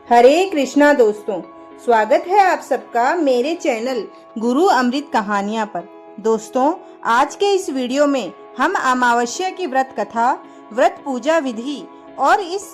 हरे कृष्णा दोस्तों, स्वागत है आप सबका मेरे चैनल गुरु अमृत कहानियाँ पर। दोस्तों, आज के इस वीडियो में हम अमावस्या की व्रत कथा, व्रत पूजा विधि और इस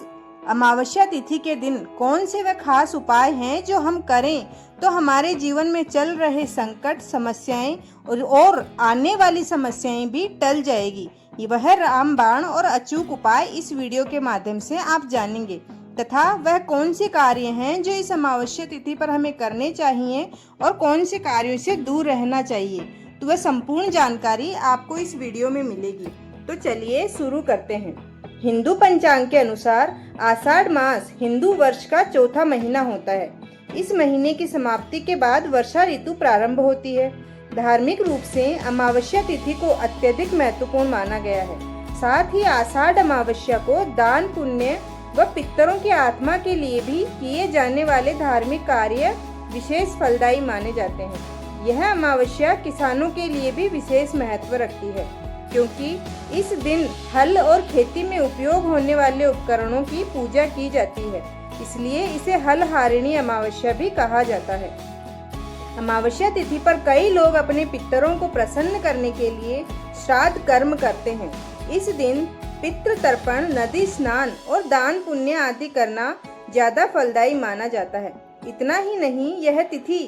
अमावस्या तिथि के दिन कौन से वे खास उपाय हैं जो हम करें तो हमारे जीवन में चल रहे संकट, समस्याएं और आने वाली समस्याएं भी टल जाएगी। वह रामबाण और अचूक उपाय इस वीडियो के माध्यम से आप जानेंगे तथा वह कौन से कार्य हैं जो इस अमावस्या तिथि पर हमें करने चाहिए और कौन से कार्यों से दूर रहना चाहिए। तो वह संपूर्ण जानकारी आपको इस वीडियो में मिलेगी। तो चलिए शुरू करते हैं। हिंदू पंचांग के अनुसार आषाढ़ मास हिंदू वर्ष का चौथा महीना होता है। इस महीने की समाप्ति के बाद वर्षा ऋतु प्रारंभ होती है। धार्मिक रूप से अमावस्या तिथि को अत्यधिक महत्वपूर्ण माना गया है। साथ ही आषाढ़ अमावस्या को दान, पुण्य व पितरों की आत्मा के लिए भी किए जाने वाले धार्मिक कार्य विशेष फलदायी माने जाते हैं। यह अमावस्या किसानों के लिए भी विशेष महत्व रखती है, क्योंकि इस दिन हल और खेती में उपयोग होने वाले उपकरणों की पूजा की जाती है। इसलिए इसे हल हारिणी अमावस्या भी कहा जाता है। अमावस्या तिथि पर कई लोग अपने पितरों को प्रसन्न करने के लिए श्राद्ध कर्म करते हैं। इस दिन पितृ तर्पण, नदी स्नान और दान पुण्य आदि करना ज्यादा फलदायी माना जाता है। इतना ही नहीं, यह तिथि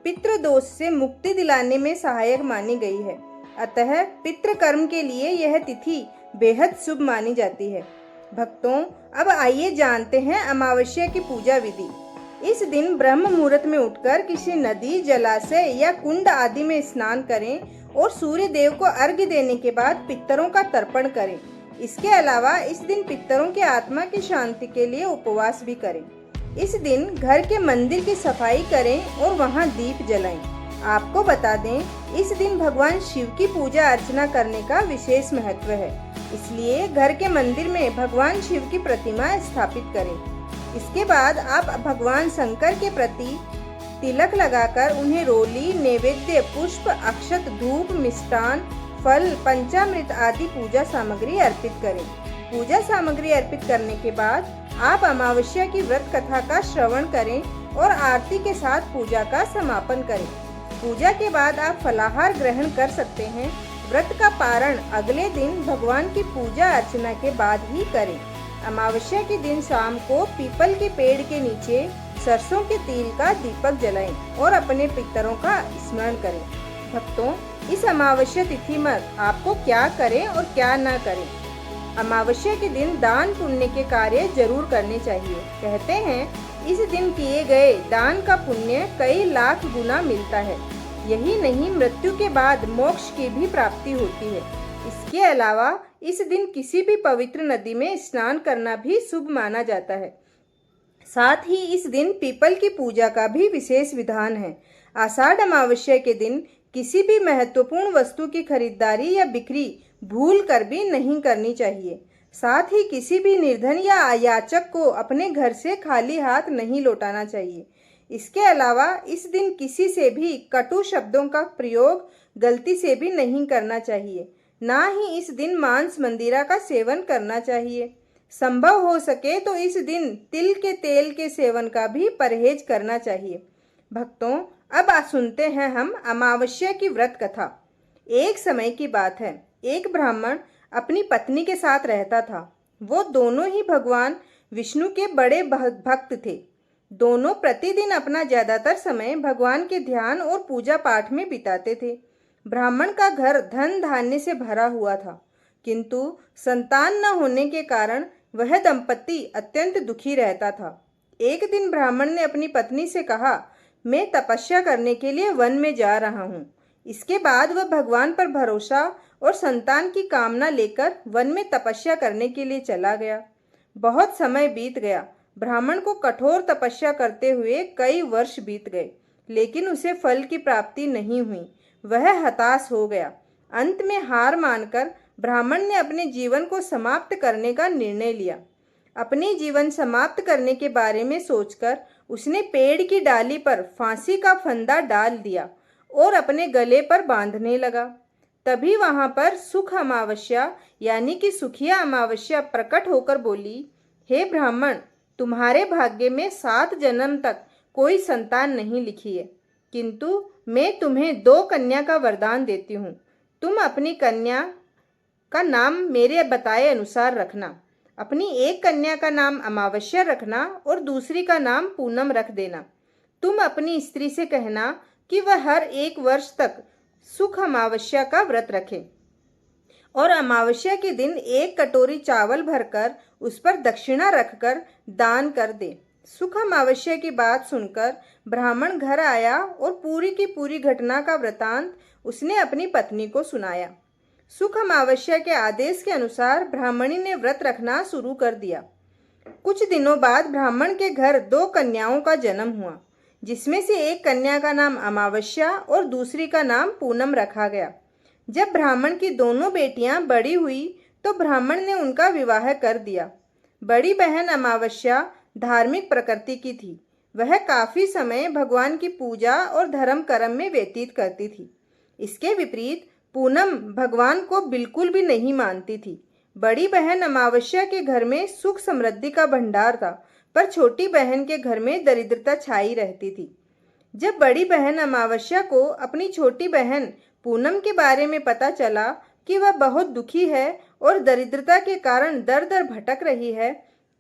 पितृ दोष से मुक्ति दिलाने में सहायक मानी गई है। अतः पितृ कर्म के लिए यह तिथि बेहद शुभ मानी जाती है। भक्तों, अब आइए जानते हैं अमावस्या की पूजा विधि। इस दिन ब्रह्म मुहूर्त में उठकर किसी नदी, जलाशय या कुंड आदि में स्नान करें और सूर्य देव को अर्घ्य देने के बाद पितरों का तर्पण करें। इसके अलावा इस दिन पितरों की आत्मा की शांति के लिए उपवास भी करें। इस दिन घर के मंदिर की सफाई करें और वहां दीप जलाएं। आपको बता दें, इस दिन भगवान शिव की पूजा अर्चना करने का विशेष महत्व है। इसलिए घर के मंदिर में भगवान शिव की प्रतिमा स्थापित करें। इसके बाद आप भगवान शंकर के प्रति तिलक लगाकर उन्हें रोली, नैवेद्य, पुष्प, अक्षत, धूप, मिष्टान, फल, पंचामृत आदि पूजा सामग्री अर्पित करें। पूजा सामग्री अर्पित करने के बाद आप अमावस्या की व्रत कथा का श्रवण करें और आरती के साथ पूजा का समापन करें। पूजा के बाद आप फलाहार ग्रहण कर सकते हैं। व्रत का पारण अगले दिन भगवान की पूजा अर्चना के बाद ही करें। अमावस्या के दिन शाम को पीपल के पेड़ के नीचे सरसों के तेल का दीपक जलाएं और अपने पितरों का स्मरण करें। भक्तों, इस अमावस्या तिथि में आपको क्या करें और क्या न करें। अमावस्या के दिन दान पुण्य के कार्य जरूर करने चाहिए। कहते हैं, इस दिन किए गए दान का पुण्य कई लाख गुना मिलता है। यही नहीं, मृत्यु के बाद मोक्ष की भी प्राप्ति होती है। इसके अलावा इस दिन किसी भी पवित्र नदी में स्नान करना भी शुभ माना जाता है। साथ ही इस दिन पीपल की पूजा का भी विशेष विधान है। आषाढ़ अमावस्या के दिन किसी भी महत्वपूर्ण वस्तु की खरीदारी या बिक्री भूल कर भी नहीं करनी चाहिए। साथ ही किसी भी निर्धन या अयाचक को अपने घर से खाली हाथ नहीं लौटाना चाहिए। इसके अलावा इस दिन किसी से भी कटु शब्दों का प्रयोग गलती से भी नहीं करना चाहिए। ना ही इस दिन मांस मंदिरा का सेवन करना चाहिए। संभव हो सके तो इस दिन तिल के तेल के सेवन का भी परहेज करना चाहिए। भक्तों, अब सुनते हैं हम अमावस्या की व्रत कथा। एक समय की बात है, एक ब्राह्मण अपनी पत्नी के साथ रहता था। वो दोनों ही भगवान विष्णु के बड़े भक्त थे। दोनों प्रतिदिन अपना ज्यादातर समय भगवान के ध्यान और पूजा पाठ में बिताते थे। ब्राह्मण का घर धन धान्य से भरा हुआ था, किंतु संतान न होने के कारण वह दंपति अत्यंत दुखी रहता था। एक दिन ब्राह्मण ने अपनी पत्नी से कहा, मैं तपस्या करने के लिए वन में जा रहा हूँ। इसके बाद वह भगवान पर भरोसा और संतान की कामना लेकर वन में तपस्या करने के लिए चला गया। बहुत समय बीत गया। ब्राह्मण को कठोर तपस्या करते हुए कई वर्ष बीत गए, लेकिन उसे फल की प्राप्ति नहीं हुई। वह हताश हो गया। अंत में हार मानकर ब्राह्मण ने अपने जीवन को समाप्त करने का निर्णय लिया। अपने जीवन समाप्त करने के बारे में सोचकर उसने पेड़ की डाली पर फांसी का फंदा डाल दिया और अपने गले पर बांधने लगा। तभी वहां पर सुख अमावस्या यानी कि सुखिया अमावस्या प्रकट होकर बोली, हे ब्राह्मण, तुम्हारे भाग्य में 7 जन्म तक कोई संतान नहीं लिखी है, किंतु मैं तुम्हें 2 कन्या का वरदान देती हूँ। तुम अपनी कन्या का नाम मेरे बताए अनुसार रखना। अपनी एक कन्या का नाम अमावस्या रखना और दूसरी का नाम पूनम रख देना। तुम अपनी स्त्री से कहना कि वह हर 1 वर्ष तक सुख अमावस्या का व्रत रखे और अमावस्या के दिन 1 कटोरी चावल भरकर उस पर दक्षिणा रखकर दान कर दे। सुख अमावस्या की बात सुनकर ब्राह्मण घर आया और पूरी की पूरी घटना का वृतांत उसने अपनी पत्नी को सुनाया। सुख अमावस्या के आदेश के अनुसार ब्राह्मणी ने व्रत रखना शुरू कर दिया। कुछ दिनों बाद ब्राह्मण के घर 2 कन्याओं का जन्म हुआ, जिसमें से एक कन्या का नाम अमावस्या और दूसरी का नाम पूनम रखा गया। जब ब्राह्मण की दोनों बेटियां बड़ी हुई तो ब्राह्मण ने उनका विवाह कर दिया। बड़ी बहन अमावस्या धार्मिक प्रकृति की थी। वह काफी समय भगवान की पूजा और धर्म कर्म में व्यतीत करती थी। इसके विपरीत पूनम भगवान को बिल्कुल भी नहीं मानती थी। बड़ी बहन अमावस्या के घर में सुख समृद्धि का भंडार था, पर छोटी बहन के घर में दरिद्रता छाई रहती थी। जब बड़ी बहन अमावस्या को अपनी छोटी बहन पूनम के बारे में पता चला कि वह बहुत दुखी है और दरिद्रता के कारण दर दर भटक रही है,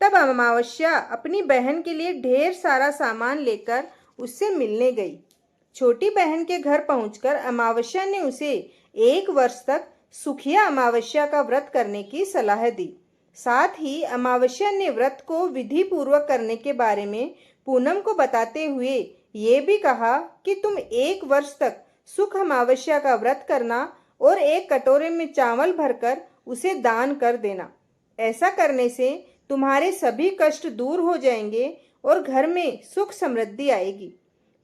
तब अमावस्या अपनी बहन के लिए ढेर सारा सामान लेकर उससे मिलने गई। छोटी बहन के घर पहुंचकर अमावस्या ने उसे 1 वर्ष तक सुखिया अमावस्या का व्रत करने की सलाह दी। साथ ही अमावस्या ने व्रत को विधि पूर्वक करने के बारे में पूनम को बताते हुए ये भी कहा कि तुम 1 वर्ष तक सुख अमावस्या का व्रत करना और 1 कटोरे में चावल भरकर उसे दान कर देना। ऐसा करने से तुम्हारे सभी कष्ट दूर हो जाएंगे और घर में सुख समृद्धि आएगी।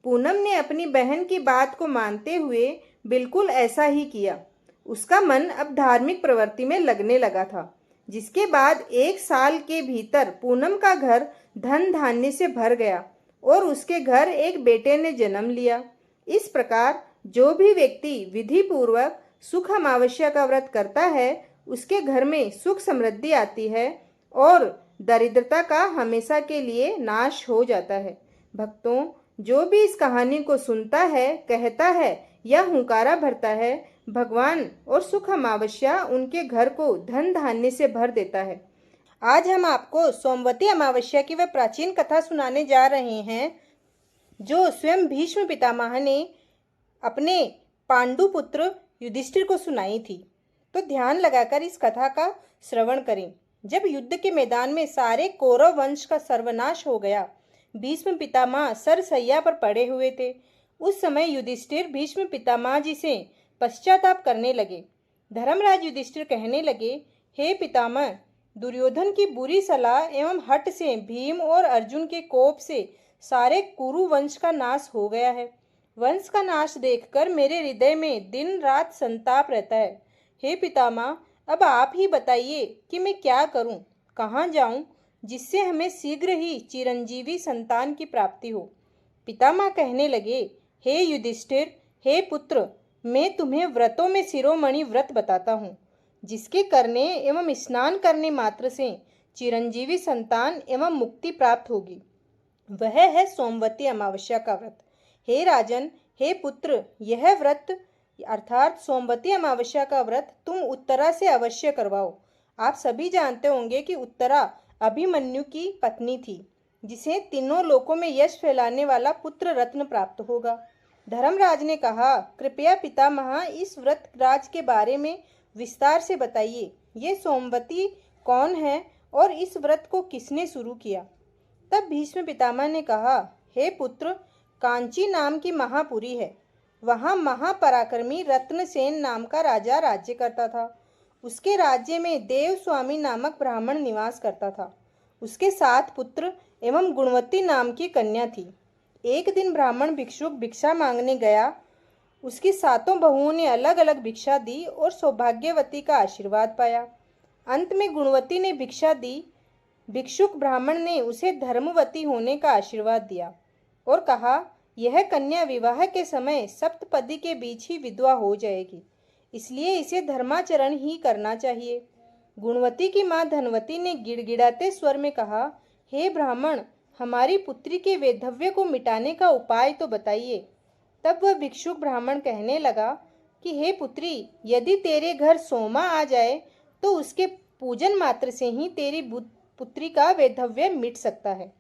पूनम ने अपनी बहन की बात को मानते हुए बिल्कुल ऐसा ही किया। उसका मन अब धार्मिक प्रवृत्ति में लगने लगा था, जिसके बाद 1 साल के भीतर पूनम का घर धन धान्य से भर गया और उसके घर एक बेटे ने जन्म लिया। इस प्रकार जो भी व्यक्ति विधि पूर्वक सुख अमावस्या का व्रत करता है, उसके घर में सुख समृद्धि आती है और दरिद्रता का हमेशा के लिए नाश हो जाता है। भक्तों, जो भी इस कहानी को सुनता है, कहता है या हुंकारा भरता है, भगवान और सुख अमावस्या उनके घर को धन धान्य से भर देता है। आज हम आपको सोमवती अमावस्या की वह प्राचीन कथा सुनाने जा रहे हैं जो स्वयं भीष्म पितामह ने अपने पांडु पुत्र युधिष्ठिर को सुनाई थी। तो ध्यान लगाकर इस कथा का श्रवण करें। जब युद्ध के मैदान में सारे कौरव वंश का सर्वनाश हो गया, भीष्म पितामह सरसैया पर पड़े हुए थे। उस समय युधिष्ठिर भीष्म पितामह जी से पश्चाताप करने लगे। धर्मराज युधिष्ठिर कहने लगे, हे पितामह, दुर्योधन की बुरी सलाह एवं हठ से भीम और अर्जुन के कोप से सारे कुरु वंश का नाश हो गया है। वंश का नाश देखकर मेरे हृदय में दिन रात संताप रहता है। हे पितामह, अब आप ही बताइए कि मैं क्या करूं, कहाँ जाऊं, जिससे हमें शीघ्र ही चिरंजीवी संतान की प्राप्ति हो। पितामह कहने लगे, हे युधिष्ठिर, हे पुत्र, मैं तुम्हें व्रतों में शिरोमणि व्रत बताता हूँ, जिसके करने एवं स्नान करने मात्र से चिरंजीवी संतान एवं मुक्ति प्राप्त होगी। वह है सोमवती अमावस्या का व्रत। हे राजन, हे पुत्र, यह व्रत अर्थात सोमवती अमावस्या का व्रत तुम उत्तरा से अवश्य करवाओ। आप सभी जानते होंगे कि उत्तरा अभिमन्यु की पत्नी थी, जिसे तीनों लोकों में यश फैलाने वाला पुत्र रत्न प्राप्त होगा। धर्मराज ने कहा, कृपया पितामह इस व्रत राज के बारे में विस्तार से बताइए। ये सोमवती कौन है और इस व्रत को किसने शुरू किया? तब भीष्म पितामह ने कहा, हे पुत्र, कांची नाम की महापुरी है। वहाँ महापराक्रमी रत्नसेन नाम का राजा राज्य करता था। उसके राज्य में देवस्वामी नामक ब्राह्मण निवास करता था। उसके 7 पुत्र एवं गुणवती नाम की कन्या थी। एक दिन ब्राह्मण भिक्षुक भिक्षा मांगने गया। उसकी 7 बहुओं ने अलग अलग भिक्षा दी और सौभाग्यवती का आशीर्वाद पाया। अंत में गुणवती ने भिक्षा दी। भिक्षुक ब्राह्मण ने उसे धर्मवती होने का आशीर्वाद दिया और कहा, यह कन्या विवाह के समय सप्तपदी के बीच ही विधवा हो जाएगी, इसलिए इसे धर्माचरण ही करना चाहिए। गुणवती की मां धनवती ने गिड़गिड़ाते स्वर में कहा, हे ब्राह्मण, हमारी पुत्री के वैधव्य को मिटाने का उपाय तो बताइए। तब वह भिक्षुक ब्राह्मण कहने लगा कि हे पुत्री, यदि तेरे घर सोमा आ जाए तो उसके पूजन मात्र से ही तेरी पुत्री का वैधव्य मिट सकता है।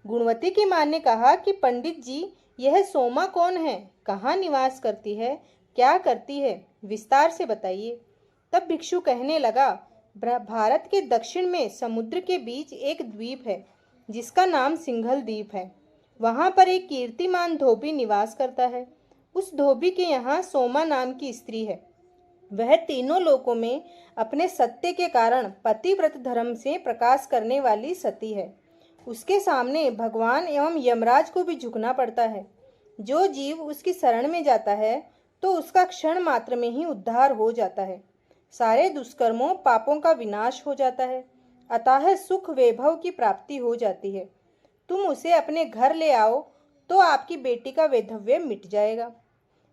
गुणवती की मां ने कहा कि पंडित जी, यह सोमा कौन है, कहाँ निवास करती है, क्या करती है, विस्तार से बताइए। तब भिक्षु कहने लगा, भारत के दक्षिण में समुद्र के बीच एक द्वीप है जिसका नाम सिंघल द्वीप है। वहां पर एक कीर्तिमान धोबी निवास करता है। उस धोबी के यहाँ सोमा नाम की स्त्री है। वह तीनों लोकों में अपने सत्य के कारण पतिव्रत धर्म से प्रकाश करने वाली सती है। उसके सामने भगवान एवं यमराज को भी झुकना पड़ता है। जो जीव उसकी शरण में जाता है तो उसका क्षण मात्र में ही उद्धार हो जाता है। सारे दुष्कर्मों पापों का विनाश हो जाता है, अतः सुख वैभव की प्राप्ति हो जाती है। तुम उसे अपने घर ले आओ तो आपकी बेटी का वैधव्य मिट जाएगा।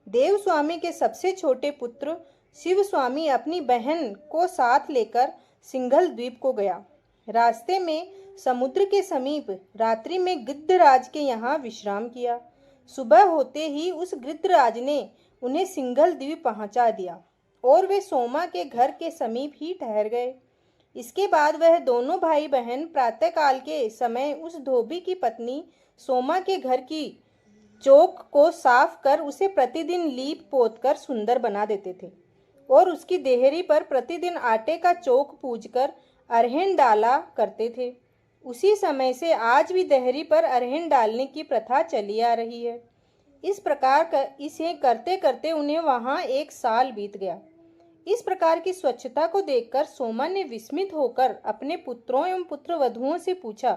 देव स्वामी के सबसे छोटे पुत्र शिव स्वामी अपनी बहन को साथ लेकर सिंघल द्वीप को गया। रास्ते में समुद्र के समीप रात्रि में गिद्धराज के यहाँ विश्राम किया। सुबह होते ही उस गिद्धराज ने उन्हें सिंघल द्वीप पहुंचा दिया और वे सोमा के घर के समीप ही ठहर गए। इसके बाद वह दोनों भाई बहन प्रातःकाल के समय उस धोबी की पत्नी सोमा के घर की चौक को साफ कर उसे प्रतिदिन लीप पोत कर सुंदर बना देते थे और उसकी देहरी पर प्रतिदिन आटे का चौक पूजकर अरहन डाला करते थे। उसी समय से आज भी देहरी पर अरहन डालने की प्रथा चली आ रही है। इस प्रकार इसे करते करते उन्हें वहां 1 साल बीत गया। इस प्रकार की स्वच्छता को देखकर सोमा ने विस्मित होकर अपने पुत्रों एवं पुत्रवधुओं से पूछा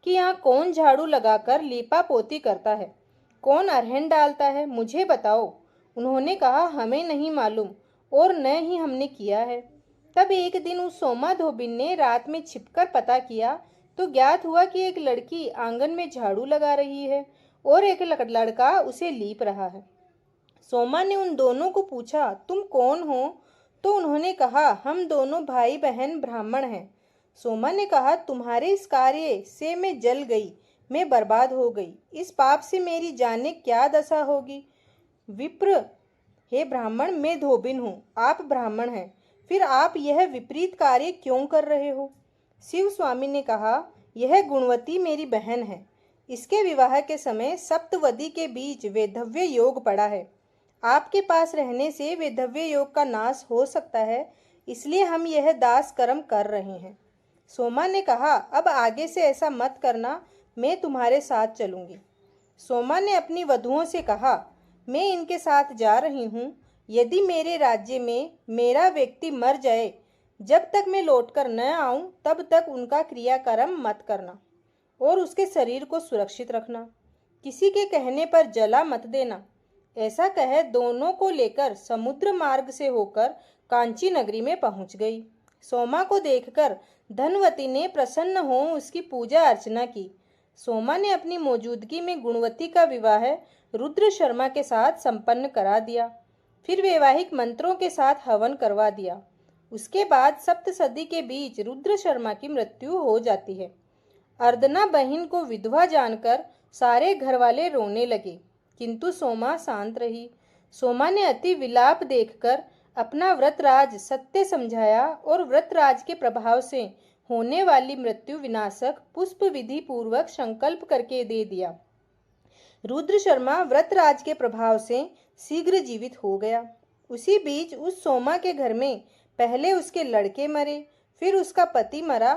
कि यहाँ कौन झाड़ू लगाकर लीपा पोती करता है, कौन अरहन डालता है, मुझे बताओ। उन्होंने कहा, हमें नहीं मालूम और न ही हमने किया है। तब एक दिन उस सोमा धोबिन ने रात में छिपकर पता किया तो ज्ञात हुआ कि एक लड़की आंगन में झाड़ू लगा रही है और एक लड़का उसे लीप रहा है। सोमा ने उन दोनों को पूछा, तुम कौन हो? तो उन्होंने कहा, हम दोनों भाई बहन ब्राह्मण हैं। सोमा ने कहा, तुम्हारे इस कार्य से मैं जल गई, मैं बर्बाद हो गई। इस पाप से मेरी जाने क्या दशा होगी। विप्र, हे ब्राह्मण, मैं धोबिन हूँ, आप ब्राह्मण हैं, फिर आप यह विपरीत कार्य क्यों कर रहे हो? शिव स्वामी ने कहा, यह गुणवती मेरी बहन है। इसके विवाह के समय सप्तवदी के बीच वैधव्य योग पड़ा है। आपके पास रहने से वैधव्य योग का नाश हो सकता है, इसलिए हम यह दास कर्म कर रहे हैं। सोमा ने कहा, अब आगे से ऐसा मत करना, मैं तुम्हारे साथ चलूंगी। सोमा ने अपनी वधुओं से कहा, मैं इनके साथ जा रही हूँ। यदि मेरे राज्य में मेरा व्यक्ति मर जाए, जब तक मैं लौटकर न आऊं तब तक उनका क्रियाकर्म मत करना और उसके शरीर को सुरक्षित रखना। किसी के कहने पर जला मत देना। ऐसा कह दोनों को लेकर समुद्र मार्ग से होकर कांची नगरी में पहुंच गई। सोमा को देखकर धनवती ने प्रसन्न हो उसकी पूजा अर्चना की। सोमा ने अपनी मौजूदगी में गुणवती का विवाह रुद्र शर्मा के साथ संपन्न करा दिया। फिर वैवाहिक मंत्रों के साथ हवन करवा दिया। उसके बाद सप्तसदी के बीच रुद्र शर्मा की मृत्यु हो जाती है। अर्दना बहन को विधवा जानकर सारे घरवाले रोने लगे, किंतु सोमा शांत रही। सोमा ने अति विलाप देखकर अपना व्रतराज सत्य समझाया और व्रतराज के प्रभाव से होने वाली मृत्यु विनाशक पुष्प विधि पूर्वक संकल्प करके दे दिया। रुद्र शर्मा व्रतराज के प्रभाव से शीघ्र जीवित हो गया। उसी बीच उस सोमा के घर में पहले उसके लड़के मरे, फिर उसका पति मरा,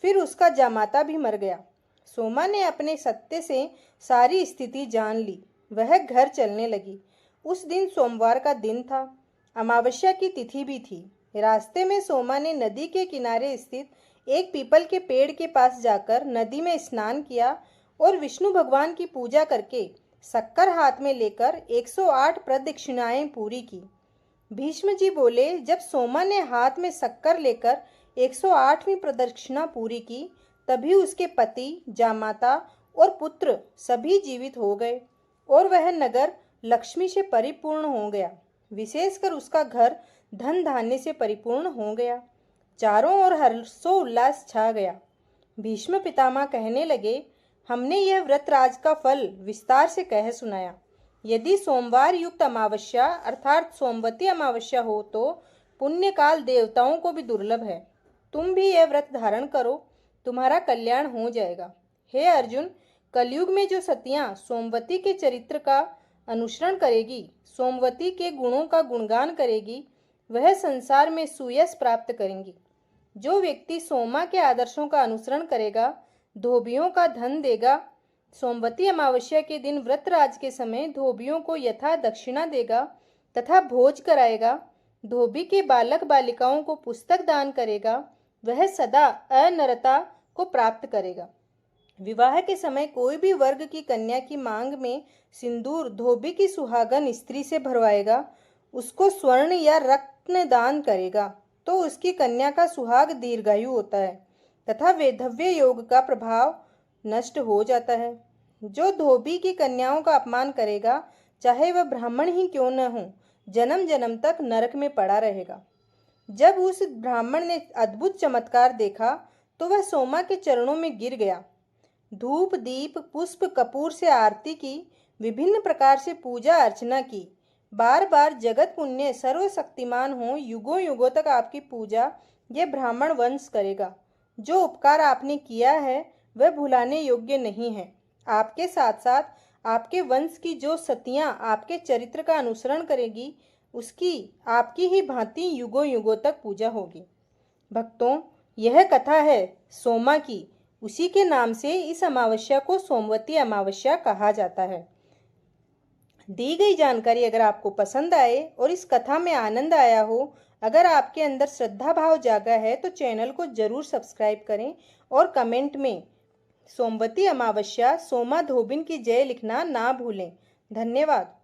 फिर उसका जामाता भी मर गया। सोमा ने अपने सत्य से सारी स्थिति जान ली। वह घर चलने लगी। उस दिन सोमवार का दिन था, अमावस्या की तिथि भी थी। रास्ते में सोमा ने नदी के किनारे स्थित एक पीपल के पेड़ के पास जाकर नदी में स्नान किया और विष्णु भगवान की पूजा करके शक्कर हाथ में लेकर 108 प्रदक्षिणाएं पूरी की। भीष्म जी बोले, जब सोमा ने हाथ में शक्कर लेकर 108वीं प्रदक्षिणा पूरी की, तभी उसके पति, जामाता और पुत्र सभी जीवित हो गए और वह नगर लक्ष्मी से परिपूर्ण हो गया। विशेषकर उसका घर धन धान्य से परिपूर्ण हो गया। चारों ओर हर्षोल्लास छा गया। भीष्म पितामह कहने लगे, हमने यह व्रतराज का फल विस्तार से कह सुनाया। यदि सोमवार युक्त अमावस्या अर्थात सोमवती अमावस्या हो तो पुण्य काल देवताओं को भी दुर्लभ है। तुम भी यह व्रत धारण करो, तुम्हारा कल्याण हो जाएगा। हे अर्जुन, कलयुग में जो सतियां सोमवती के चरित्र का अनुसरण करेगी, सोमवती के गुणों का गुणगान करेगी, वह संसार में सुयश प्राप्त करेंगी। जो व्यक्ति सोमा के आदर्शों का अनुसरण करेगा, धोबियों का धन देगा, सोमवती अमावस्या के दिन व्रतराज के समय धोबियों को यथा दक्षिणा देगा तथा भोज कराएगा, धोबी के बालक बालिकाओं को पुस्तक दान करेगा, वह सदा अनरता को प्राप्त करेगा। विवाह के समय कोई भी वर्ग की कन्या की मांग में सिंदूर धोबी की सुहागन स्त्री से भरवाएगा, उसको स्वर्ण या रत्न दान करेगा तो उसकी कन्या का सुहाग दीर्घायु होता है तथा वैधव्य योग का प्रभाव नष्ट हो जाता है। जो धोबी की कन्याओं का अपमान करेगा, चाहे वह ब्राह्मण ही क्यों न हो, जन्म जन्म तक नरक में पड़ा रहेगा। जब उस ब्राह्मण ने अद्भुत चमत्कार देखा तो वह सोमा के चरणों में गिर गया। धूप दीप पुष्प कपूर से आरती की, विभिन्न प्रकार से पूजा अर्चना की, बार बार जगत पुण्य सर्वशक्तिमान हो युगों युगों तक आपकी पूजा यह ब्राह्मण वंश करेगा। जो उपकार आपने किया है वह भुलाने योग्य नहीं है। आपके साथ साथ आपके वंश की जो सतियां आपके चरित्र का अनुसरण करेगी, उसकी आपकी ही भांति युगों युगों तक पूजा होगी। भक्तों, यह कथा है सोमा की, उसी के नाम से इस अमावस्या को सोमवती अमावस्या कहा जाता है। दी गई जानकारी अगर आपको पसंद आए और इस कथा में आनंद आया हो, अगर आपके अंदर श्रद्धा भाव जागा है तो चैनल को जरूर सब्सक्राइब करें और कमेंट में सोमवती अमावस्या सोमा धोबिन की जय लिखना ना भूलें। धन्यवाद।